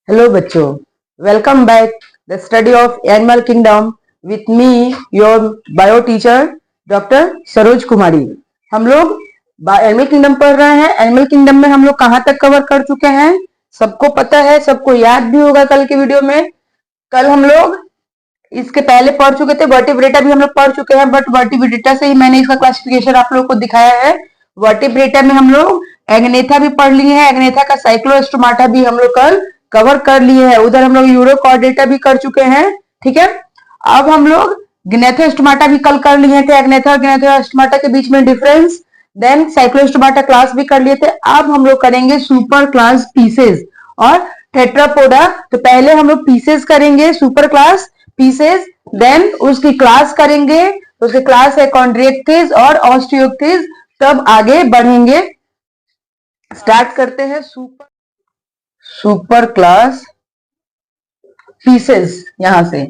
Hello बच्चों, welcome back the study of animal kingdom with me your bio teacher doctor Saroj Kumari. हम लोग animal kingdom पढ़ रहे हैं। एनिमल किंगडम में हम लोग कहाँ तक कवर कर चुके हैं सबको पता है, सबको याद भी होगा। कल के वीडियो में कल हम लोग इसके पहले पढ़ चुके थे, वर्टिब्रेटा भी हम लोग पढ़ चुके हैं, बट वर्टिब्रेटा से ही मैंने इसका क्लासिफिकेशन आप लोग को दिखाया है। वर्टिब्रेटा में हम लोग एग्नेथा भी पढ़ लिए हैं, एग्नेथा का साइक्लोस्टोमाटा भी हम लोग कल कवर कर लिए हैं। उधर हम लोग यूरोकॉर्डेटा भी कर चुके हैं, ठीक है। अब हम लोग ग्नेथोस्टोमाटा भी कल कर लिए थे, एग्नेथा और ग्नेथोस्टोमाटा के बीच में डिफरेंस, देन साइक्लोस्टोमाटा क्लास भी कर लिए थे। अब हम लोग करेंगे सुपर क्लास पीसेस और टेट्रापोडा। तो पहले हम लोग पीसेस करेंगे, सुपर क्लास पीसेस, देन उसकी क्लास करेंगे। उसकी क्लास है कॉन्ड्रिएक्टिस और ऑस्टियोक्टिस। तब आगे बढ़ेंगे। स्टार्ट करते हैं सुपर क्लास पीसेस। यहां से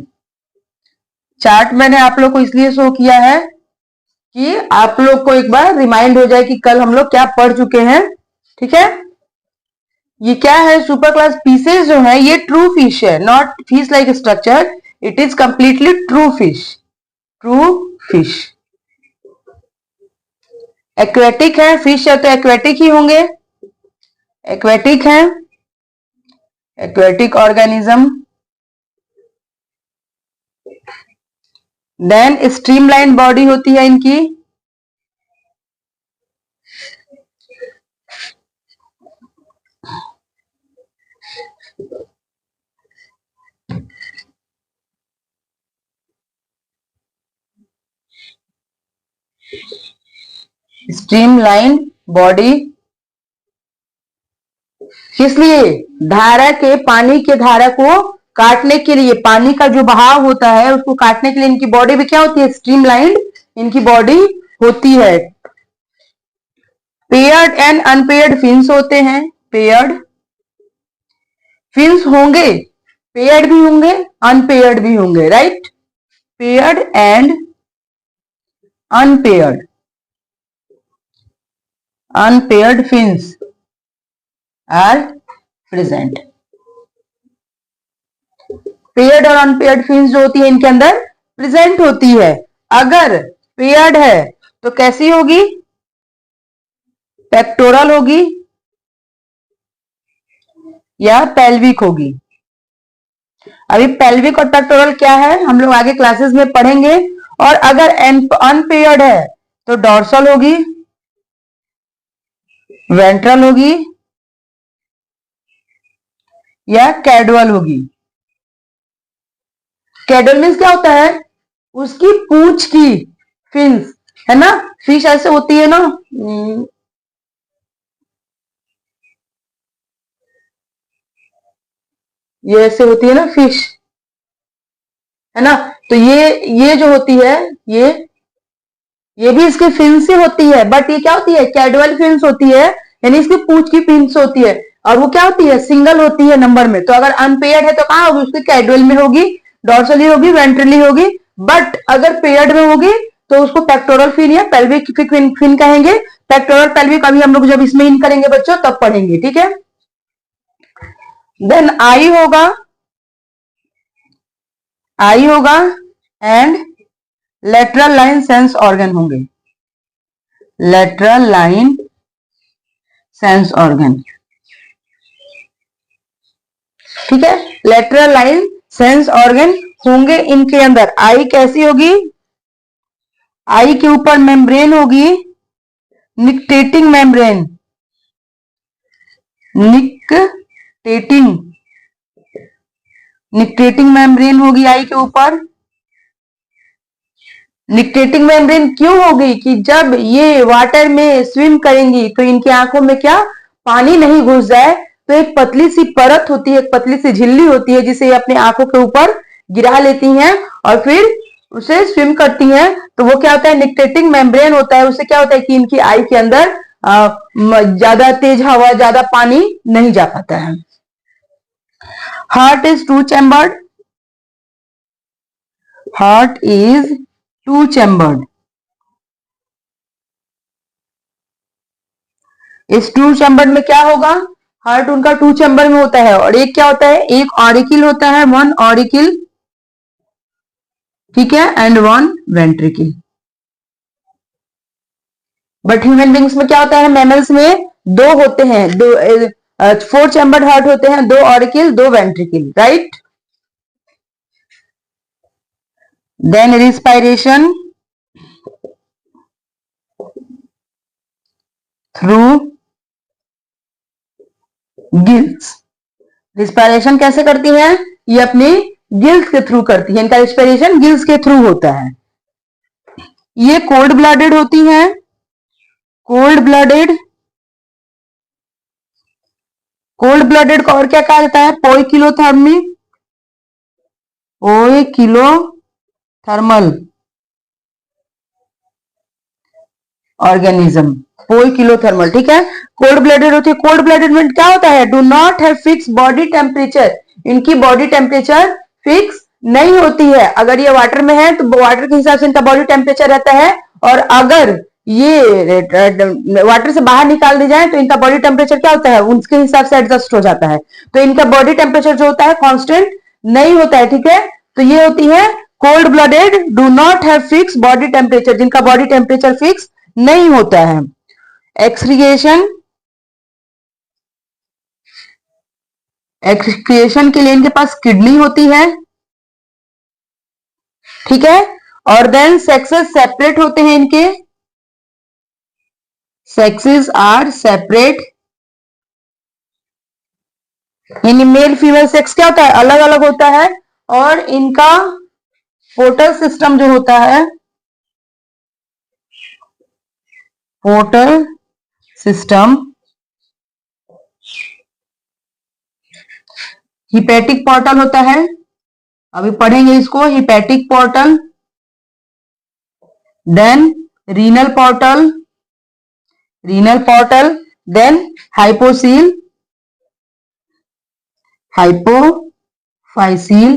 चार्ट मैंने आप लोग को इसलिए शो किया है कि आप लोग को एक बार रिमाइंड हो जाए कि कल हम लोग क्या पढ़ चुके हैं, ठीक है। ये क्या है, सुपर क्लास पीसेस जो है ये ट्रू फिश है, not fish like structure, it is completely true fish. True fish aquatic है, फिश है तो एक्वेटिक ही होंगे, एक्वेटिक है, aquatic organism. Then streamline body होती है इनकी, स्ट्रीमलाइन बॉडी। इसलिए धारा के, पानी के धारा को काटने के लिए, पानी का जो बहाव होता है उसको काटने के लिए इनकी बॉडी भी क्या होती है, स्ट्रीमलाइन इनकी बॉडी होती है। पेयर्ड एंड अनपेयर्ड फिन्स होते हैं, पेयर्ड फिन्स होंगे, पेयर्ड भी होंगे, अनपेयर्ड भी होंगे, right. Paired and unpaired, unpaired fins are present. Paired और अनपेयर्ड फिन्स जो होती है इनके अंदर प्रेजेंट होती है। अगर पेयर्ड है तो कैसी होगी, पेक्टोरल होगी या पेल्विक होगी। अभी पेल्विक और पेक्टोरल क्या है हम लोग आगे क्लासेस में पढ़ेंगे। और अगर अनपेयर्ड है तो डॉर्सल होगी, वेंट्रल होगी या कैडुअल होगी। कैडुअल मीन्स क्या होता है, उसकी पूंछ की फिन्स, है ना। फिश ऐसे होती है ना, ये ऐसे होती है ना फिश, है ना। तो ये जो होती है ये भी इसकी फिन्स ही होती है, बट ये क्या होती है, कैडुअल फिन्स होती है, यानी इसकी पूंछ की फिन्स होती है। और वो क्या होती है, सिंगल होती है नंबर में। तो अगर अनपेयर्ड है तो कहां होगी, उसकी कैडुअल में होगी, डॉर्सली होगी, वेंट्रली होगी। बट अगर पेयर्ड में होगी तो उसको पेक्टोरल फिन या पेल्विक फिन कहेंगे। पेक्टोरल पेल्विक अभी हम लोग जब इसमें इन करेंगे बच्चों तब पढ़ेंगे, ठीक है। देन आई होगा, आई होगा and lateral line sense organ होंगे, लेटरल लाइन सेंस ऑर्गन, ठीक है। लेटरल लाइन सेंस ऑर्गन होंगे इनके अंदर। आई कैसी होगी, आई के ऊपर मेम्ब्रेन होगी, nictitating membrane, nictitating, nictitating membrane होगी आई के ऊपर। निकटेटिंग मेम्ब्रेन क्यों होगी कि जब ये वाटर में स्विम करेंगी तो इनकी आंखों में क्या, पानी नहीं घुस जाए, तो एक पतली सी परत होती है, एक पतली सी झिल्ली होती है जिसे अपने आंखों के ऊपर गिरा लेती हैं और फिर उसे स्विम करती हैं। तो वो क्या होता है, निकटेटिंग मेम्ब्रेन होता है। उससे क्या होता है कि इनकी आई के अंदर ज्यादा तेज हवा, ज्यादा पानी नहीं जा पाता है। Heart is two chambered, heart is two chambered. इस टू चैम्बर्ड में क्या होगा, हार्ट उनका 2 चैम्बर में होता है, और एक क्या होता है, एक ऑरिकिल होता है, 1 ऑरिकिल, ठीक है, and 1 ventricle. But human beings में क्या होता है, मैमल्स में 2 होते हैं, 4 चैम्बर्ड हार्ट होते हैं, 2 auricle 2 ventricle, right. Then respiration through gills. Respiration कैसे करती है, ये अपनी गिल्स के थ्रू करती है, इनका रिस्पायरेशन गिल्स के थ्रू होता है। ये कोल्ड ब्लडेड होती हैं, कोल्ड ब्लडेड। कोल्ड ब्लडेड को और क्या कहा जाता है, पोइकिलोथर्मी, पोइकिलोथर्मल ऑर्गेनिज्म, पोइकिलोथर्मल, ठीक है। कोल्ड ब्लडेड होती है, कोल्ड ब्लडेड में क्या होता है, do not have fix body temperature, इनकी बॉडी टेम्परेचर फिक्स नहीं होती है। अगर ये वाटर में है तो वाटर के हिसाब से इनका बॉडी टेम्परेचर रहता है, और अगर ये वाटर से बाहर निकाल दी जाए तो इनका बॉडी टेम्परेचर क्या होता है, उसके हिसाब से एडजस्ट हो जाता है। तो इनका बॉडी टेम्परेचर जो होता है कांस्टेंट नहीं होता है, ठीक है। तो ये होती है cold blooded, do not have fix body temperature, जिनका बॉडी टेम्परेचर फिक्स नहीं होता है। एक्सक्रिएशन, एक्सक्रिएशन के लिए इनके पास किडनी होती है, ठीक है। और देन सेक्सेस सेपरेट होते हैं इनके, सेक्सेस आर सेपरेट, यानी मेल फीमेल सेक्स क्या होता है, अलग अलग होता है। और इनका पोर्टल सिस्टम जो होता है, पोर्टल सिस्टम हिपैटिक पोर्टल होता है, अभी पढ़ेंगे इसको, hepatic portal, then renal portal, renal portal, then hypophyseal, hypophyseal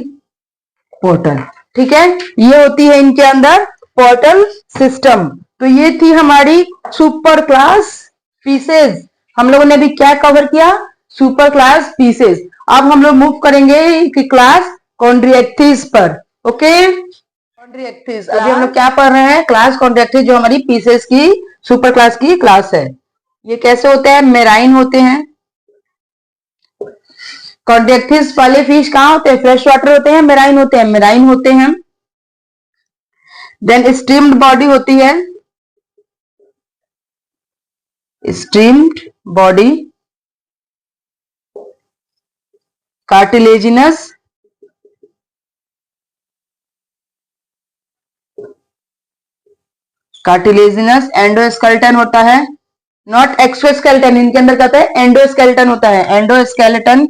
portal, ठीक है। ये होती है इनके अंदर पोर्टल सिस्टम। तो ये थी हमारी सुपर क्लास पीसेज, हम लोगों ने अभी क्या कवर किया, सुपर क्लास पीसेज। अब हम लोग मूव करेंगे कि क्लास कॉन्ड्रिएक्थिस पर, ओके। कॉन्ड्रिएक्थिस अभी हम लोग क्या पढ़ रहे हैं, क्लास कॉन्ड्रिएक्थिस, जो हमारी पीसेज की सुपर क्लास की क्लास है। ये कैसे होते हैं, मेराइन होते हैं। कॉन्ड्रिएक्थिस वाले फिश कहाँ होते हैं, फ्रेश वाटर होते हैं, मेराइन होते हैं, मेराइन होते हैं। देन स्ट्रीम्ड बॉडी होती है, streamed body, cartilaginous, cartilaginous, endoskeleton होता है, नॉट एक्सोस्केलेटन, इनके अंदर क्या होता है, एंडोस्केलेटन होता है, एंडोस्केलेटन,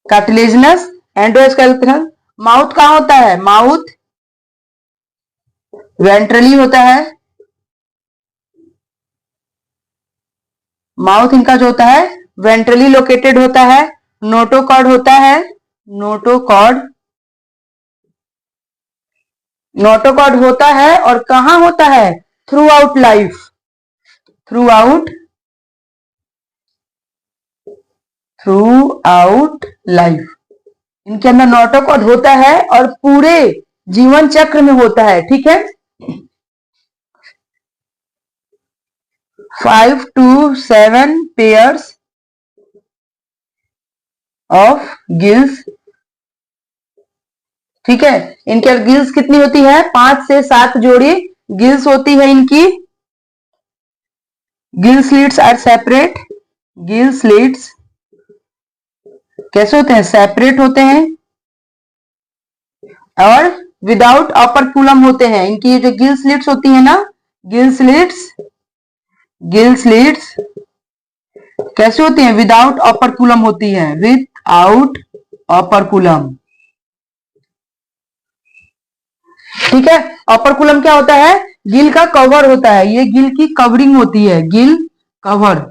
कार्टिलेजिनस, एंडोस्केलेटन। माउथ कहाँ होता है, माउथ वेंट्रली होता है, माउथ इनका जो होता है वेंट्रली लोकेटेड होता है। नोटोकॉर्ड होता है, नोटोकॉर्ड, नोटोकॉर्ड होता है, और कहां होता है, through out life, through out, through out life, इनके अंदर नोटोकॉर्ड होता है और पूरे जीवन चक्र में होता है, ठीक है। 5 to 7 pairs ऑफ गिल्स, ठीक है। इनके गिल्स कितनी होती है, 5 से 7 जोड़ी गिल्स होती है इनकी। Gill slits are separate, gill slits कैसे होते हैं, सेपरेट होते हैं, और विदाउट ऑपरक्यूलम होते हैं। इनकी जो गिल स्लिट्स होती है ना, गिल स्लिट्स, गिल स्लिट्स कैसे होती हैं, विदाउट ऑपरक्यूलम होती है, विदाउट ऑपरक्यूलम, ठीक है। ऑपरक्यूलम क्या होता है, गिल का कवर होता है, ये गिल की कवरिंग होती है, गिल कवर।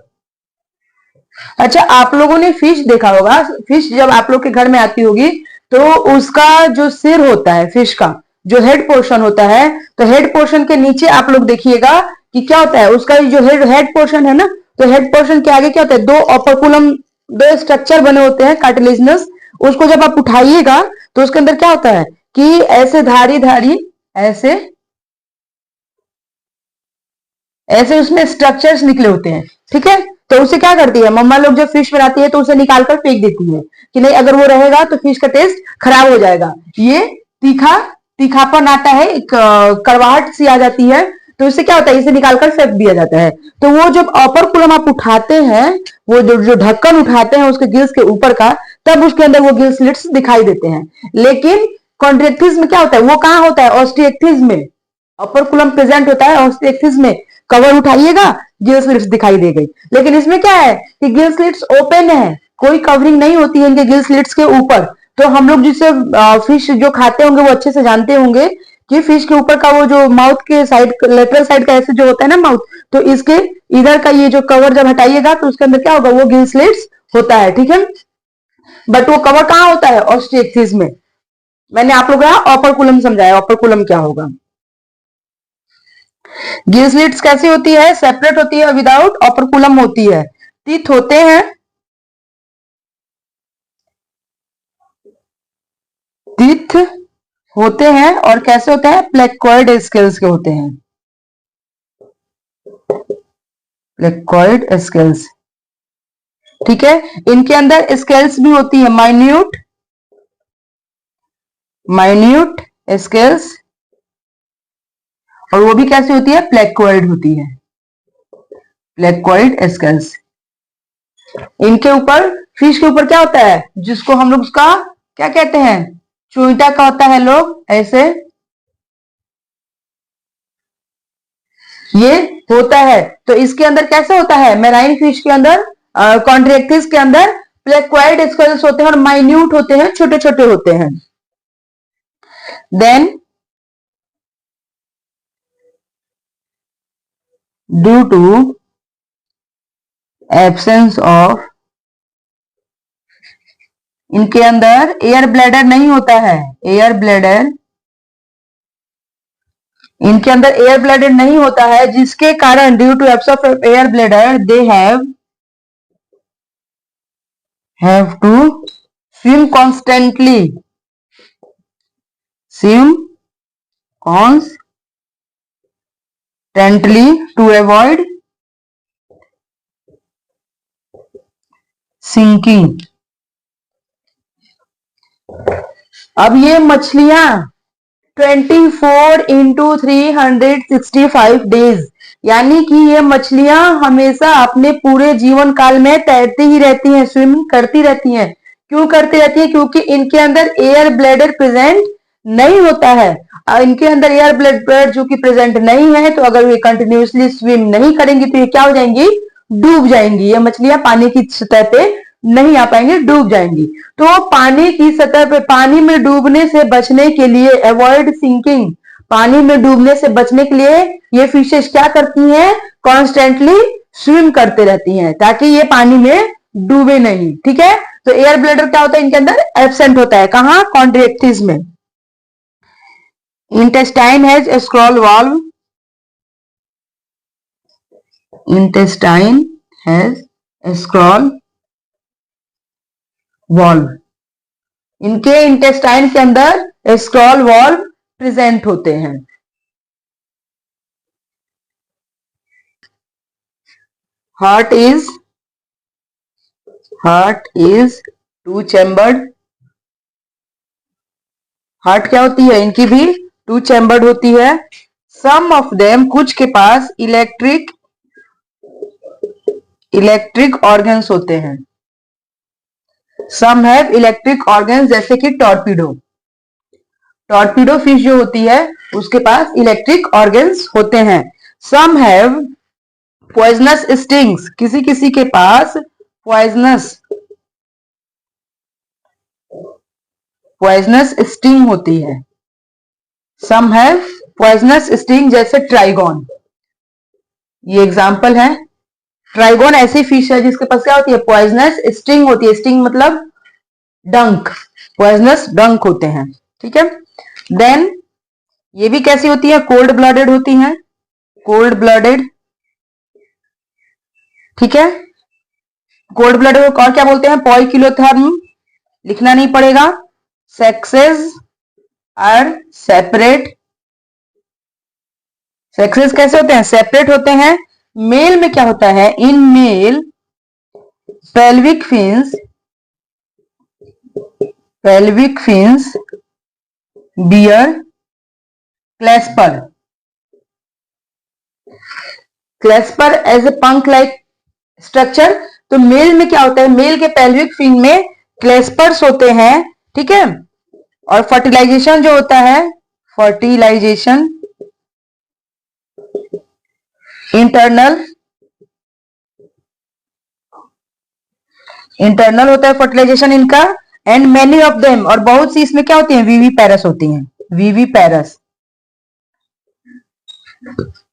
अच्छा, आप लोगों ने फिश देखा होगा, फिश जब आप लोग के घर में आती होगी तो उसका जो सिर होता है, फिश का जो हेड पोर्शन होता है, तो हेड पोर्शन के नीचे आप लोग देखिएगा कि क्या होता है, उसका जो हेड पोर्शन है ना, तो हेड पोर्शन के आगे क्या होता है, दो ऑपरकुलम, दो स्ट्रक्चर बने होते हैं कार्टिलेजिनस। उसको जब आप उठाइएगा तो उसके अंदर क्या होता है कि ऐसे धारी धारी, ऐसे ऐसे उसमें स्ट्रक्चर्स निकले होते हैं। ठीक है, तो उसे क्या करती है मम्मा लोग, जब फिश बनाती है तो उसे निकालकर फेंक देती है कि नहीं, अगर वो रहेगा तो फिश का टेस्ट खराब हो जाएगा, ये तीखा तीखापन आता है, एक कड़वाहट सी आ जाती है, तो इससे क्या होता है, इसे निकालकर फेंक दिया जाता है। तो वो जब अपर कुलम आप उठाते हैं, वो जो जो ढक्कन उठाते हैं उसके गिल्स के ऊपर का, तब उसके अंदर वो गिल स्लिट्स दिखाई देते हैं। लेकिन कॉन्ट्रेक्टिस में क्या होता है, वो कहां होता है, ऑस्टिएक्टिस में। अपर कुलम प्रेजेंट होता है ऑस्टिएक्टिस में, कवर उठाइएगा गिल स्लिट्स दिखाई दे गई। लेकिन इसमें क्या है कि गिल स्लिट्स ओपन है, कोई कवरिंग नहीं होती है इनके गिल स्लिट्स के ऊपर। तो हम लोग जिससे फिश जो खाते होंगे वो अच्छे से जानते होंगे कि फिश के ऊपर का वो जो माउथ के साइड, लेटरल साइड का ऐसे जो होता है ना माउथ, तो इसके इधर का ये जो कवर जब हटाइएगा तो उसके अंदर क्या होगा, वो गिल स्लिट्स होता है। ठीक है, बट वो कवर कहां होता है, ऑस्टिएक्सिस में। मैंने आप लोग को अपर कुलम समझाया, अपर कुलम क्या होगा। गिल स्लिट्स कैसी होती है, सेपरेट होती है, विदाउट ऑपरकुलम होती है। टीथ होते हैं, टीथ होते हैं, और कैसे होते हैं, प्लेकोइड स्केल्स के होते हैं, प्लेकोइड स्केल्स। ठीक है, इनके अंदर स्केल्स भी होती है, माइन्यूट माइन्यूट स्केल्स, और वो भी कैसी होती है, प्लेकोइड होती है, प्लेकोइड स्केल्स। इनके ऊपर, फिश के ऊपर क्या होता है, जिसको हम लोग उसका क्या कहते हैं, चोइटा का होता है लोग, ऐसे ये होता है। तो इसके अंदर कैसे होता है, मेराइन फिश के अंदर, कॉन्ट्रेक्टिस के अंदर प्लेक्वाइड स्केल्स होते हैं और माइन्यूट होते हैं, छोटे छोटे होते हैं। Then due to absence of, इनके अंदर एयर ब्लैडर नहीं होता है, एयर ब्लैडर, इनके अंदर एयर ब्लैडर नहीं होता है, जिसके कारण due to absence of air bladder they have to swim constantly, swim constantly to avoid sinking। अब ये मछलियां 24 into 365 डेज, यानी कि ये मछलियां हमेशा अपने पूरे जीवन काल में तैरती ही रहती हैं, स्विमिंग करती रहती हैं। क्यों करती रहती है, क्योंकि इनके अंदर एयर ब्लैडर प्रेजेंट नहीं होता है। इनके अंदर एयर ब्लैडर जो कि प्रेजेंट नहीं है, तो अगर ये कंटिन्यूसली स्विम नहीं करेंगी तो ये क्या हो जाएंगी, डूब जाएंगी। ये मछलियां पानी की सतह पे नहीं आ पाएंगे, डूब जाएंगी। तो पानी की सतह पे, पानी में डूबने से बचने के लिए, अवॉइड सिंकिंग, पानी में डूबने से बचने के लिए ये फिशेस क्या करती हैं, कॉन्स्टेंटली स्विम करते रहती हैं, ताकि ये पानी में डूबे नहीं। ठीक है, तो एयर ब्लैडर क्या होता है, इनके अंदर एब्सेंट होता है, कहां, कॉन्ट्रेक्टिस में। Intestine has a scroll valve, intestine has a scroll valve, इनके इंटेस्टाइन के अंदर स्क्रॉल वॉल्व प्रेजेंट होते हैं। Heart is two chambered, heart क्या होती है, इनकी भी टू चैम्बर्ड होती है। सम ऑफ देम, कुछ के पास इलेक्ट्रिक ऑर्गन्स होते हैं, सम हैव इलेक्ट्रिक ऑर्गन्स, जैसे कि टॉर्पीडो फिश जो होती है उसके पास इलेक्ट्रिक ऑर्गन्स होते हैं। सम हैव पॉइजनस स्टिंग्स, किसी किसी के पास पॉइजनस स्टिंग होती है। सम हैव पॉइजनस स्टिंग, जैसे ट्राइगोन, ये एग्जांपल है। ट्राइगोन ऐसी फिश है जिसके पास क्या होती है, पॉइजनस स्टिंग होती है। स्टिंग मतलब डंक, पॉइजनस डंक होते हैं। ठीक है, देन ये भी कैसी होती है, कोल्ड ब्लडेड होती हैं, कोल्ड ब्लडेड। ठीक है। कोल्ड ब्लडेड को और क्या बोलते हैं? पॉइकिलोथर्म, लिखना नहीं पड़ेगा। Sexes are separate. सेक्सेस कैसे होते हैं? सेपरेट होते हैं। मेल में क्या होता है? In male pelvic fins bear clasper as a punk like structure. तो मेल में क्या होता है? मेल के पेल्विक फिन में क्लेस्पर्स होते हैं, ठीक है। और फर्टिलाइजेशन जो होता है, फर्टिलाइजेशन इंटरनल होता है फर्टिलाइजेशन इनका। एंड मेनी ऑफ देम, और बहुत सी इसमें क्या होती है? वीवी पैरस होती हैं। वीवी पैरस,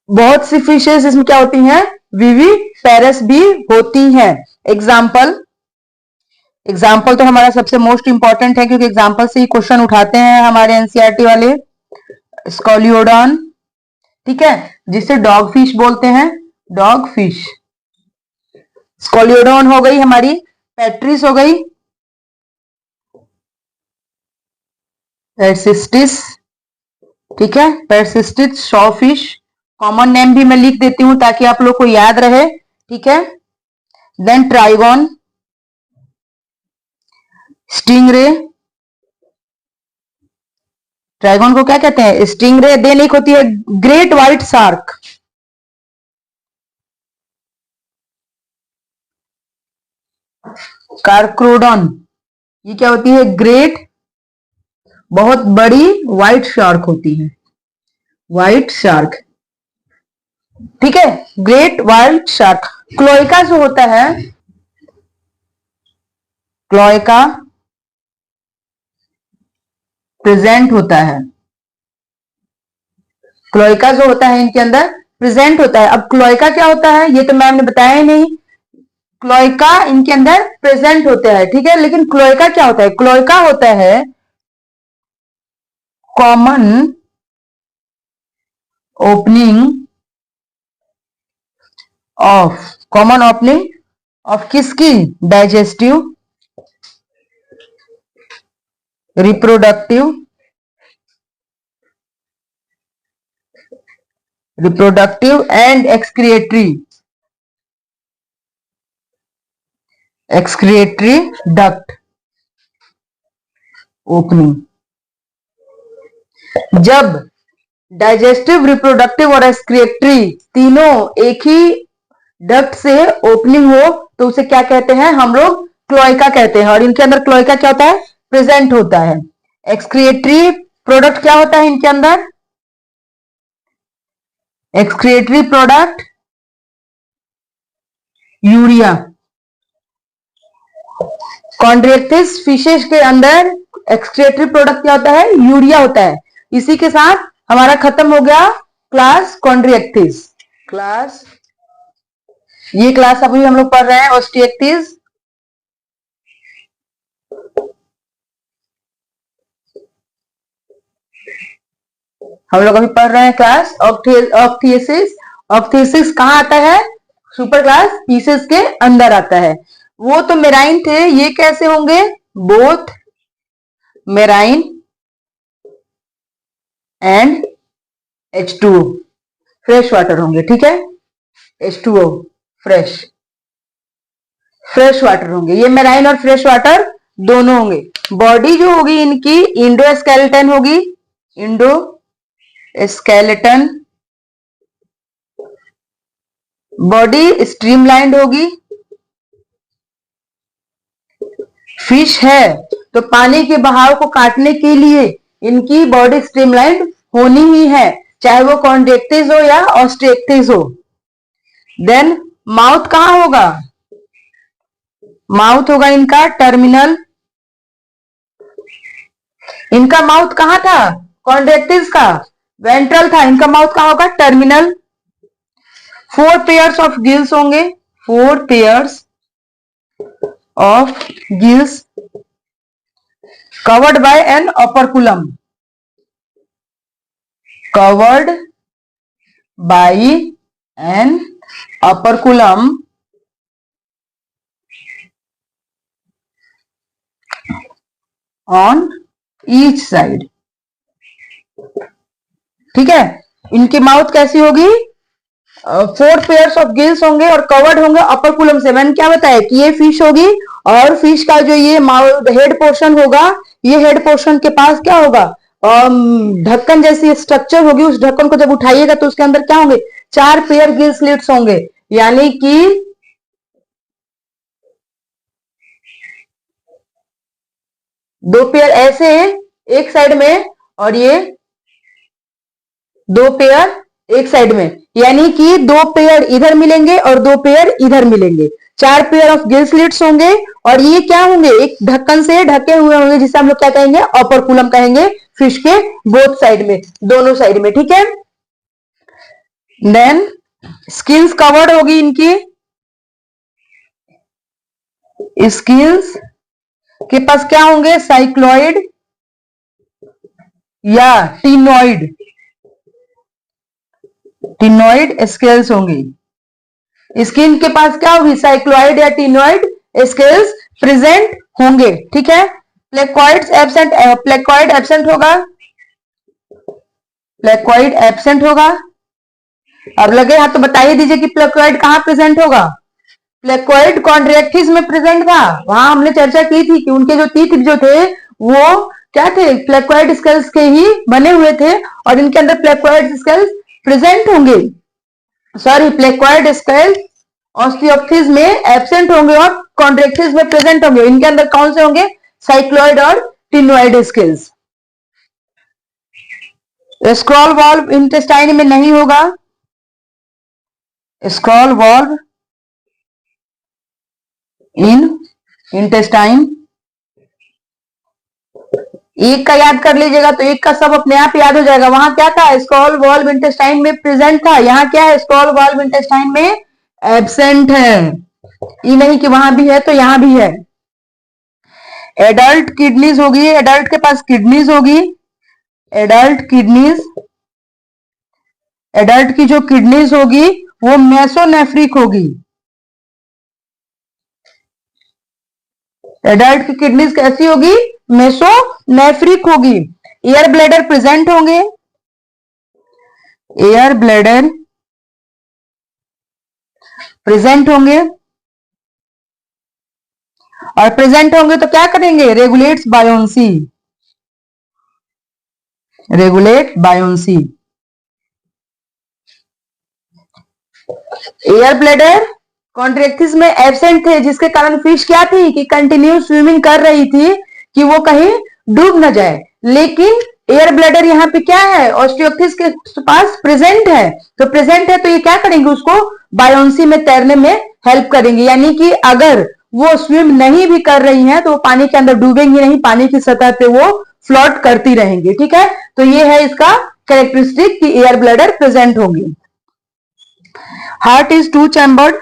बहुत सी फिशेस इसमें क्या होती हैं? वीवी पैरस भी होती हैं। एग्जाम्पल तो हमारा सबसे मोस्ट इंपॉर्टेंट है, क्योंकि एग्जाम्पल से ही क्वेश्चन उठाते हैं हमारे एनसीईआरटी वाले। स्कॉलियोडॉन, ठीक है, जिसे डॉग फिश बोलते हैं, डॉग फिश। स्कॉलियोडॉन हो गई हमारी, पैट्रिस हो गई, परसिस्टिस, ठीक है, परसिस्टिस शॉफिश। कॉमन नेम भी मैं लिख देती हूं ताकि आप लोग को याद रहे, ठीक है। Then trigon, stingray. ट्राइगॉन को क्या कहते हैं? स्टिंगरे। देन एक होती है ग्रेट व्हाइट शार्क, कार्क्रोडॉन। ये क्या होती है? ग्रेट, बहुत बड़ी व्हाइट शार्क होती है, व्हाइट शार्क, ठीक है, ग्रेट व्हाइट शार्क। क्लोइका जो होता है, क्लोइका प्रेजेंट होता है, क्लोइका जो होता है इनके अंदर प्रेजेंट होता है। अब क्लोइका क्या होता है ये तो मैम ने बताया ही नहीं। क्लोइका इनके अंदर प्रेजेंट होता है, ठीक है, लेकिन क्लोइका क्या होता है? क्लोइका होता है कॉमन ओपनिंग ऑफ किसकी? Digestive, reproductive and excretory duct opening. जब डाइजेस्टिव, रिप्रोडक्टिव और एक्सक्रिएटरी तीनों एक ही डक्ट से ओपनिंग हो तो उसे क्या कहते हैं? हम लोग क्लोइका कहते हैं। और इनके अंदर क्लोइका क्या होता है? प्रेजेंट होता है। एक्सक्रिएटरी प्रोडक्ट क्या होता है इनके अंदर? Excretory product urea. Chondrichthyes fishes के अंदर एक्सक्रिएटरी प्रोडक्ट क्या होता है? यूरिया होता है। इसी के साथ हमारा खत्म हो गया क्लास कॉन्ड्रिएक्टिस। ये क्लास अभी हम लोग पढ़ रहे हैं ऑस्टिएक्टिस। हम लोग अभी पढ़ रहे हैं क्लास ऑक्थियसिस। ऑक्थियसिस कहाँ आता है? सुपर क्लास पीसेस के अंदर आता है। वो तो मेराइन थे, ये कैसे होंगे? Both marine and H2O, fresh water होंगे, ठीक है। H2O फ्रेश वाटर होंगे। ये मेराइन और फ्रेश वाटर दोनों होंगे। बॉडी जो होगी इनकी इंडोस्केलेटन होगी, इंडोस्केलेटन। बॉडी स्ट्रीमलाइंड होगी। फिश है तो पानी के बहाव को काटने के लिए इनकी बॉडी स्ट्रीमलाइंड होनी ही है, चाहे वो कॉन्ड्रिएक्टिस हो या ऑस्टिएक्टिस हो। देन माउथ कहां होगा? माउथ होगा इनका टर्मिनल। इनका माउथ कहां था? कॉन्ड्रिएक्टिस का वेंट्रल था, इनका माउथ कहां होगा? टर्मिनल। 4 पेयर्स ऑफ गिल्स होंगे, 4 pairs of gills covered by an operculum, covered by an operculum on each side. ठीक है, इनकी माउथ कैसी होगी, 4 पेयर्स ऑफ गिल्स होंगे और कवर्ड होंगे अपर कुलम से। मैंने क्या बताया कि ये फिश होगी और फिश का जो ये हेड पोर्शन होगा, ये हेड पोर्शन के पास क्या होगा, ढक्कन जैसी स्ट्रक्चर होगी। उस ढक्कन को जब उठाइएगा तो उसके अंदर क्या होंगे, 4 पेयर गिल स्लिट्स होंगे, यानी कि 2 पेयर ऐसे एक साइड में और ये 2 पेयर एक साइड में, यानी कि 2 पेयर इधर मिलेंगे और 2 पेयर इधर मिलेंगे। 4 पेयर ऑफ गिल स्लिट्स होंगे और ये क्या होंगे, एक ढक्कन से ढके हुए होंगे, जिसे हम लोग क्या कहेंगे, अपर कुलम कहेंगे, फिश के बोथ साइड में, दोनों साइड में। ठीक है, देन स्किन्स कवर्ड होगी इनकी, स्किन्स के पास क्या होंगे, साइक्लॉइड या टिनॉइड, टिनॉइड स्केल्स होंगी। स्किन के पास क्या होगी, साइक्लॉइड या टिनॉइड स्केल्स प्रेजेंट होंगे। ठीक है, प्लेकॉइड्स एब्सेंट, प्लेकॉइड एब्सेंट होगा, प्लेकॉइड एब्सेंट होगा। अब लगे हाथ तो बताइए दीजिए कि प्लेकॉइड कहां प्रेजेंट होगा। प्लेकॉइड कॉन्ड्रेक्टिस में प्रेजेंट था, वहां हमने चर्चा की थी कि उनके जो टीथ जो थे वो क्या थे, प्लेकॉइड स्केल्स के ही बने हुए थे और इनके अंदर प्लेकॉइड स्केल्स प्रेजेंट होंगे। सॉरी, प्लेकॉइड स्केल्स ऑस्टियोप्सिस में एब्सेंट होंगे और कॉन्ड्रेक्टिस में प्रेजेंट होंगे। इनके अंदर कौन से होंगे, साइक्लॉइड और ctenoid scales. Scroll valve intestine में नहीं होगा, स्क्रॉल वॉल्व इन इंटेस्टाइन, एक का याद कर लीजिएगा तो एक का सब अपने आप याद हो जाएगा। वहां क्या था, स्क्रॉल वॉल्व इंटेस्टाइन में प्रेजेंट था, यहाँ क्या है, स्क्रॉल वॉल्व इंटेस्टाइन में एब्सेंट है। ये नहीं कि वहां भी है तो यहां भी है। एडल्ट किडनीज होगी, एडल्ट के पास किडनीज होगी, एडल्ट किडनीज, एडल्ट की जो किडनीज होगी वो मेसोनेफ्रिक होगी। एडल्ट की किडनीज कैसी होगी, मेसोनेफ्रिक होगी। एयर ब्लैडर प्रेजेंट होंगे, एयर ब्लैडर प्रेजेंट होंगे और प्रेजेंट होंगे तो क्या करेंगे, regulates buoyancy, regulate buoyancy. Air bladder chondrichthyes में एब्सेंट थे, जिसके कारण फिश क्या थी कि कंटिन्यू स्विमिंग कर रही थी कि वो कहीं डूब न जाए। लेकिन एयर ब्लैडर यहाँ पे क्या है, ऑस्टियोप्सिस के पास प्रेजेंट है, तो प्रेजेंट है तो ये क्या करेंगे, उसको बायोन्सी में तैरने में हेल्प करेंगे। यानी कि अगर वो स्विम नहीं भी कर रही हैं तो वो पानी के अंदर डूबेंगी नहीं, पानी की सतह पे वो फ्लोट करती रहेंगी। ठीक है, तो ये है इसका कैरेक्टरिस्टिक कि एयर ब्लैडर प्रेजेंट होगी। हार्ट इज 2 चैम्बर्ड,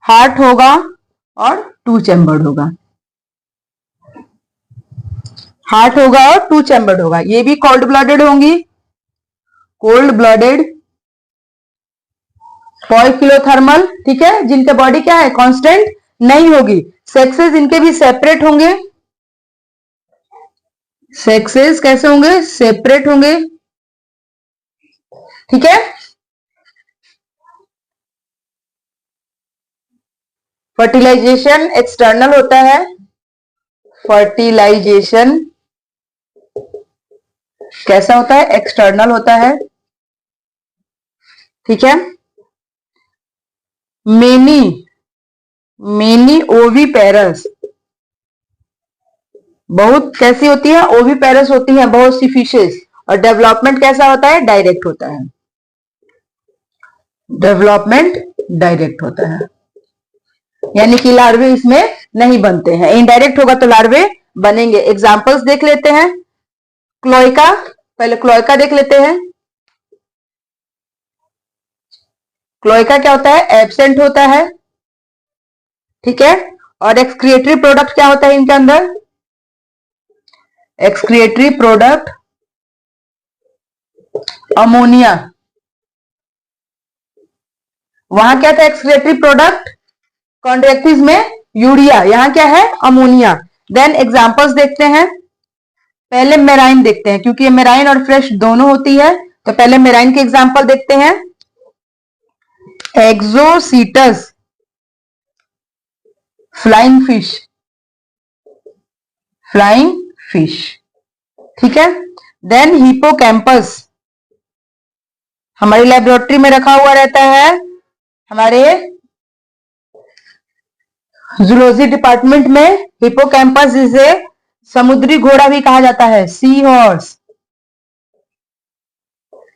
हार्ट होगा और 2 चैम्बर्ड होगा, हार्ट होगा और 2 चैम्बर्ड होगा। ये भी कोल्ड ब्लडेड होंगी, कोल्ड ब्लडेड, पॉइकिलोथर्मल। ठीक है, जिनके बॉडी क्या है, कांस्टेंट नहीं होगी। सेक्सेस इनके भी सेपरेट होंगे, सेक्सेस कैसे होंगे, सेपरेट होंगे। ठीक है, फर्टिलाइजेशन एक्सटर्नल होता है, फर्टिलाइजेशन कैसा होता है, एक्सटर्नल होता है। ठीक है, मेनी मेनी ओवीपेरस, बहुत कैसी होती है, ओवीपेरस होती है बहुत सी फिशेस। और डेवलपमेंट कैसा होता है, डायरेक्ट होता है, डेवलपमेंट डायरेक्ट होता है, यानी कि लार्वे इसमें नहीं बनते हैं। इनडायरेक्ट होगा तो लार्वे बनेंगे। एग्जांपल्स देख लेते हैं। क्लोइका, पहले क्लोइका देख लेते हैं। क्लोइका क्या होता है, एब्सेंट होता है। ठीक है, और एक्सक्रिएटरी प्रोडक्ट क्या होता है इनके अंदर, एक्सक्रिएटरी प्रोडक्ट अमोनिया। वहां क्या था, एक्सक्रिएटरी प्रोडक्ट कॉन्ड्रेक्टिस में यूरिया, यहां क्या है, अमोनिया। देन एग्जाम्पल्स देखते हैं। पहले मेराइन देखते हैं, क्योंकि ये मेराइन और फ्रेश दोनों होती है, तो पहले मेराइन के एग्जाम्पल देखते हैं। एक्सोसीटस फ्लाइंग फिश, फ्लाइंग फिश, ठीक है। देन हिपोकैम्पस हमारी लेबोरेटरी में रखा हुआ रहता है, हमारे जूलॉजी डिपार्टमेंट में। हिपोकैम्पस जिसे समुद्री घोड़ा भी कहा जाता है, सी हॉर्स।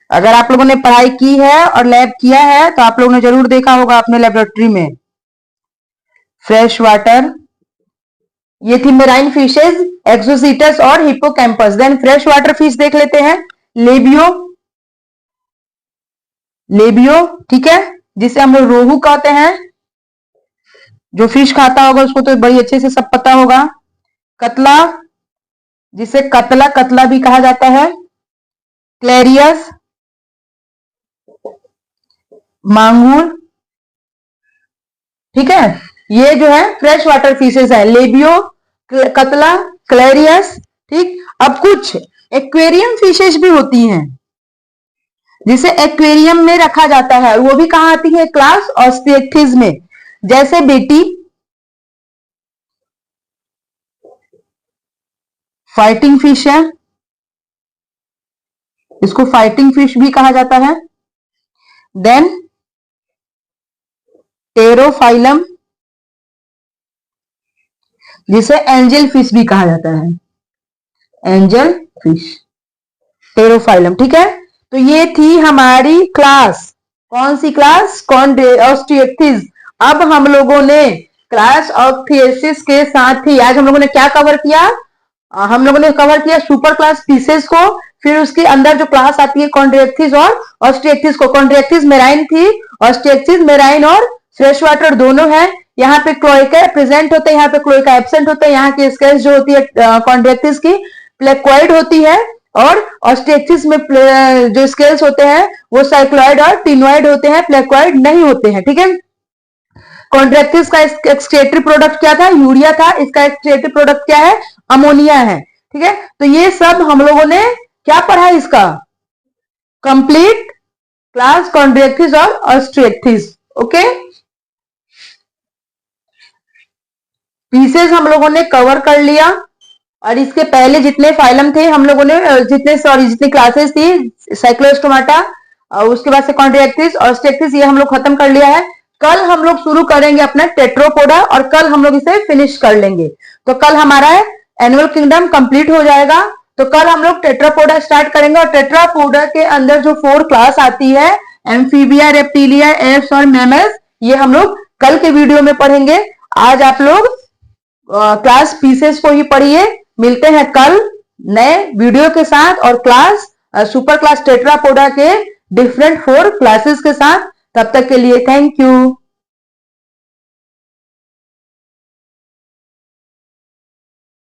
अगर आप लोगों ने पढ़ाई की है और लैब किया है तो आप लोगों ने जरूर देखा होगा अपने लेबोरेटरी में। फ्रेश वाटर, ये थी मेराइन फिशेज, एक्सोसीटस और Hippocampus. Then fresh water fish देख लेते हैं, लेबियो, लेबियो, ठीक है, जिसे हम लोग रोहू कहते हैं। जो फिश खाता होगा उसको तो बड़ी अच्छे से सब पता होगा। कतला, जिसे कतला कतला भी कहा जाता है। क्लेरियस, मांगूर, ठीक है। ये जो है फ्रेश वाटर फिशेस है, लेबियो, कतला, क्लेरियस, ठीक। अब कुछ एक्वेरियम फिशेस भी होती हैं जिसे एक्वेरियम में रखा जाता है, वो भी कहां आती है, क्लास ऑस्टिएक्टिस में। जैसे बेटी फाइटिंग फिश है, इसको फाइटिंग फिश भी कहा जाता है। देन टेरोफाइलम, जिसे एंजल फिश भी कहा जाता है, एंजल फिश, टेरोफाइलम, ठीक है। तो ये थी हमारी क्लास, कौन सी क्लास, ऑस्टिएक्टिस। अब हम लोगों ने क्लास ऑस्टिएक्टिस के साथ ही आज हम लोगों ने क्या कवर किया, हम लोगों ने कवर किया सुपर क्लास स्पीसीज को, फिर उसके अंदर जो क्लास आती है कॉन्ड्रिएक्टिस और ऑस्टिएक्टिस को। कॉन्ड्रिएक्टिस मेराइन थी, ऑस्टिएक्टिस मेराइन और फ्रेश वाटर दोनों है। यहाँ पे क्लोएका प्रेजेंट होते हैं, यहाँ पे क्लोएका एब्सेंट होते हैं। यहाँ की स्केल्स जो होती है कॉन्ड्रिएक्टिस की प्लेक्वाइड होती है, और ऑस्टिएक्टिस में जो स्केल्स होते हैं वो साइक्लॉइड और टिनोइड होते हैं, प्लेक्वाइड नहीं होते हैं, ठीक है। कॉन्ड्रिएक्टिस का एक्सक्रीटरी प्रोडक्ट क्या था, यूरिया था। इसका एक्सक्रीटरी प्रोडक्ट क्या है, अमोनिया है, ठीक है। तो ये सब हम लोगों ने क्या पढ़ा, इसका कंप्लीट क्लास कॉन्ड्रिएक्टिस और ऑस्टिएक्टिस, ओके। पीसेस हम लोगों ने कवर कर लिया, और इसके पहले जितने फाइलम थे हम लोगों ने जितनी क्लासेस थी, साइक्लोस्टोमाटा, उसके बाद से कॉन्ड्रिएक्टिस, ऑस्टिएक्टिस, ये हम लोग खत्म कर लिया है। कल हम लोग शुरू करेंगे अपना टेट्रोपोडा, और कल हम लोग इसे फिनिश कर लेंगे। तो कल हमारा एनिमल किंगडम कंप्लीट हो जाएगा। तो कल हम लोग टेट्रापोडा स्टार्ट करेंगे, और टेट्रापोडा के अंदर जो 4 क्लास आती है, एम्फीबिया, रेप्टिलिया, एप्स और मैमल्स, ये हम लोग कल के वीडियो में पढ़ेंगे। आज आप लोग क्लास पीसेस को ही पढ़िए। मिलते हैं कल नए वीडियो के साथ और क्लास सुपर क्लास टेट्रापोडा के डिफरेंट 4 क्लासेस के साथ। तब तक के लिए थैंक यू।